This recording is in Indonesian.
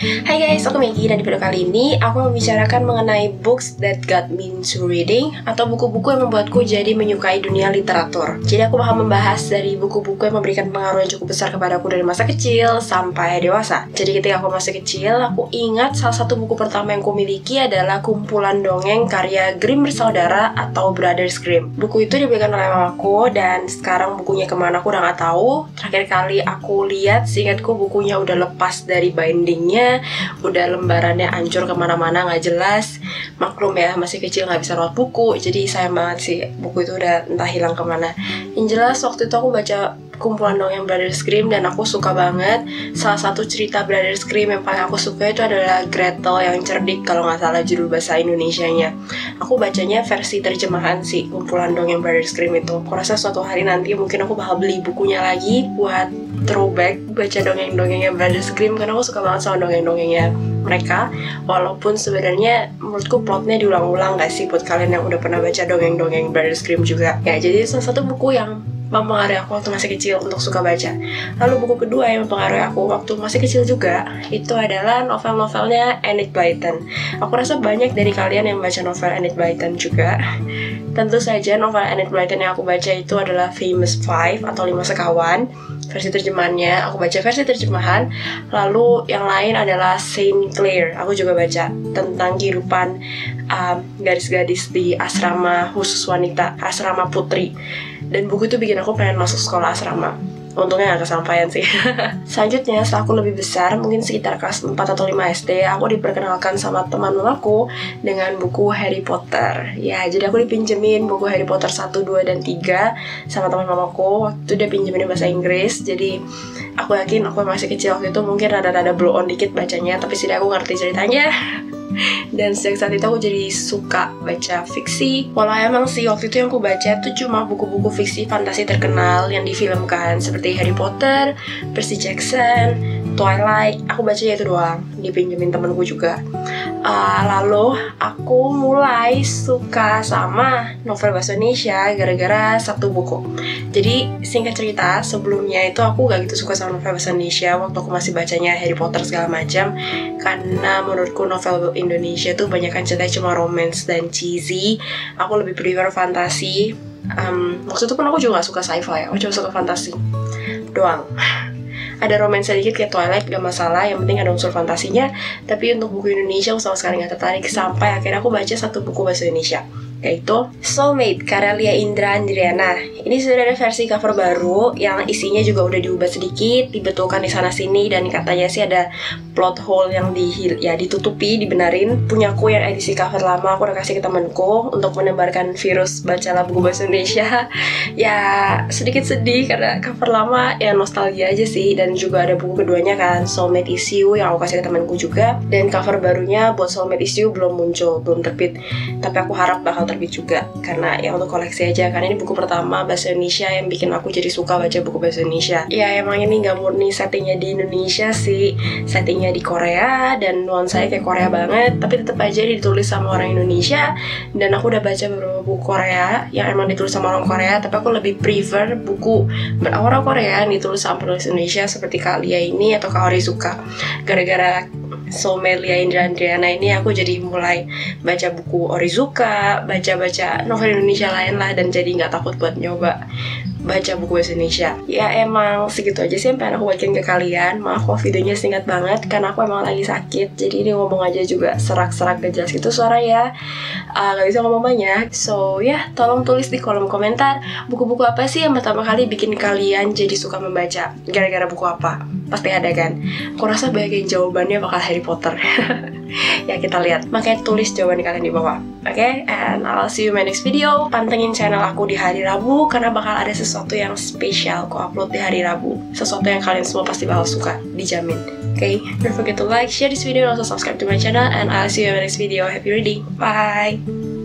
Hai guys, aku Maggie dan di video kali ini aku membicarakan mengenai books that got me into reading atau buku-buku yang membuatku jadi menyukai dunia literatur. Jadi aku bakal membahas dari buku-buku yang memberikan pengaruh yang cukup besar kepadaku dari masa kecil sampai dewasa. Jadi ketika aku masih kecil, aku ingat salah satu buku pertama yang aku miliki adalah kumpulan dongeng karya Grimm bersaudara atau Brothers Grimm. Buku itu diberikan oleh mamaku dan sekarang bukunya kemana aku udah gak tahu. Terakhir kali aku lihat, seingatku bukunya udah lepas dari bindingnya, udah lembarannya hancur kemana-mana gak jelas. Maklum ya, masih kecil gak bisa rawat buku, jadi sayang banget sih buku itu udah entah hilang kemana. Yang jelas waktu itu aku baca kumpulan dongeng Brothers Grimm dan aku suka banget. Salah satu cerita Brothers Grimm yang paling aku suka itu adalah Gretel yang cerdik, kalau nggak salah judul bahasa Indonesianya. Aku bacanya versi terjemahan sih, kumpulan dongeng Brothers Grimm itu. Aku rasa suatu hari nanti mungkin aku bakal beli bukunya lagi buat throwback, baca dongeng-dongengnya Brothers Grimm, karena aku suka banget sama dongeng-dongengnya mereka. Walaupun sebenarnya menurutku plotnya diulang-ulang gak sih buat kalian yang udah pernah baca dongeng-dongeng Brothers Grimm juga. Ya, jadi salah satu buku yang mempengaruhi aku waktu masih kecil untuk suka baca. Lalu buku kedua yang mempengaruhi aku waktu masih kecil juga, itu adalah novel-novelnya Enid Blyton. Aku rasa banyak dari kalian yang baca novel Enid Blyton juga. Tentu saja novel Enid Blyton yang aku baca itu adalah Famous Five atau 5 Sekawan. Versi terjemahannya, aku baca versi terjemahan. Lalu yang lain adalah Saint Clair. Aku juga baca tentang kehidupan gadis-gadis di asrama khusus wanita, asrama putri. Dan buku itu bikin aku pengen masuk sekolah asrama. Untungnya gak kesampaian sih. Selanjutnya, setelah aku lebih besar, mungkin sekitar kelas 4 atau 5 SD, aku diperkenalkan sama teman mamaku dengan buku Harry Potter. Ya, jadi aku dipinjemin buku Harry Potter 1, 2, dan 3 sama teman mamaku. Waktu itu dia pinjemin bahasa Inggris, jadi aku yakin aku masih kecil waktu itu mungkin rada-rada blow on dikit bacanya, tapi setidaknya aku ngerti ceritanya. Dan sejak saat itu aku jadi suka baca fiksi. Walau emang sih waktu itu yang aku baca tuh cuma buku-buku fiksi fantasi terkenal yang difilmkan, seperti Harry Potter, Percy Jackson, Twilight. Aku baca itu doang, dipinjemin temenku juga. Lalu aku mulai suka sama novel bahasa Indonesia gara-gara satu buku. Jadi singkat cerita, sebelumnya itu aku gak gitu suka sama novel bahasa Indonesia waktu aku masih bacanya Harry Potter segala macam, karena menurutku novel Indonesia tuh banyakan ceritanya cuma romance dan cheesy. Aku lebih prefer fantasi. Waktu itu pun aku juga gak suka sci-fi, aku cuma suka fantasi doang. Ada romance sedikit kayak Twilight, gak masalah, yang penting ada unsur fantasinya. Tapi untuk buku Indonesia aku sama sekali gak tertarik, sampai akhirnya aku baca satu buku bahasa Indonesia, yaitu Soulmate karya Lia Indra Andriana. Ini sudah ada versi cover baru yang isinya juga udah diubah sedikit, dibetulkan di sana sini, dan katanya sih ada plot hole yang ditutupi, dibenerin. Punyaku yang edisi cover lama aku udah kasih ke temanku untuk menebarkan virus bacalah buku bahasa Indonesia. Ya sedikit sedih karena cover lama ya nostalgia aja sih, dan juga ada buku keduanya kan, Soulmate Issue, yang aku kasih ke temanku juga. Dan cover barunya buat Soulmate Issue belum muncul, belum terbit, tapi aku harap bakal terbit juga, karena ya untuk koleksi aja, karena ini buku pertama bahasa Indonesia yang bikin aku jadi suka baca buku bahasa Indonesia. Ya emang ini gak murni settingnya di Indonesia sih, settingnya di Korea dan nuansanya kayak Korea banget, tapi tetap aja ditulis sama orang Indonesia. Dan aku udah baca beberapa buku Korea yang emang ditulis sama orang Korea, tapi aku lebih prefer buku orang Korea yang ditulis sama penulis Indonesia seperti Kak Lia ini atau Kak Orizuka. Gara-gara Soulmate Lia Indra Andriana ini aku jadi mulai baca buku Orizuka, baca-baca novel Indonesia lain lah, dan jadi gak takut buat nyoba baca buku bahasa Indonesia. Ya emang segitu aja sih yang pengen aku bagiin ke kalian. Maaf kalau videonya singkat banget, karena aku emang lagi sakit, jadi ini ngomong aja juga serak-serak gak jelas gitu suara ya. Gak bisa ngomong banyak. So ya, tolong tulis di kolom komentar buku-buku apa sih yang pertama kali bikin kalian jadi suka membaca. Gara-gara buku apa? Pasti ada kan? Aku rasa banyak yang jawabannya bakal Harry Potter. Ya kita lihat, makanya tulis jawaban kalian di bawah. Oke, and I'll see you in my next video. Pantengin channel aku di hari Rabu, karena bakal ada sesuatu yang spesial aku upload di hari Rabu. Sesuatu yang kalian semua pasti bakal suka, dijamin. Okay, don't forget to like, share this video, and also subscribe to my channel, and I'll see you in my next video. Happy reading, bye!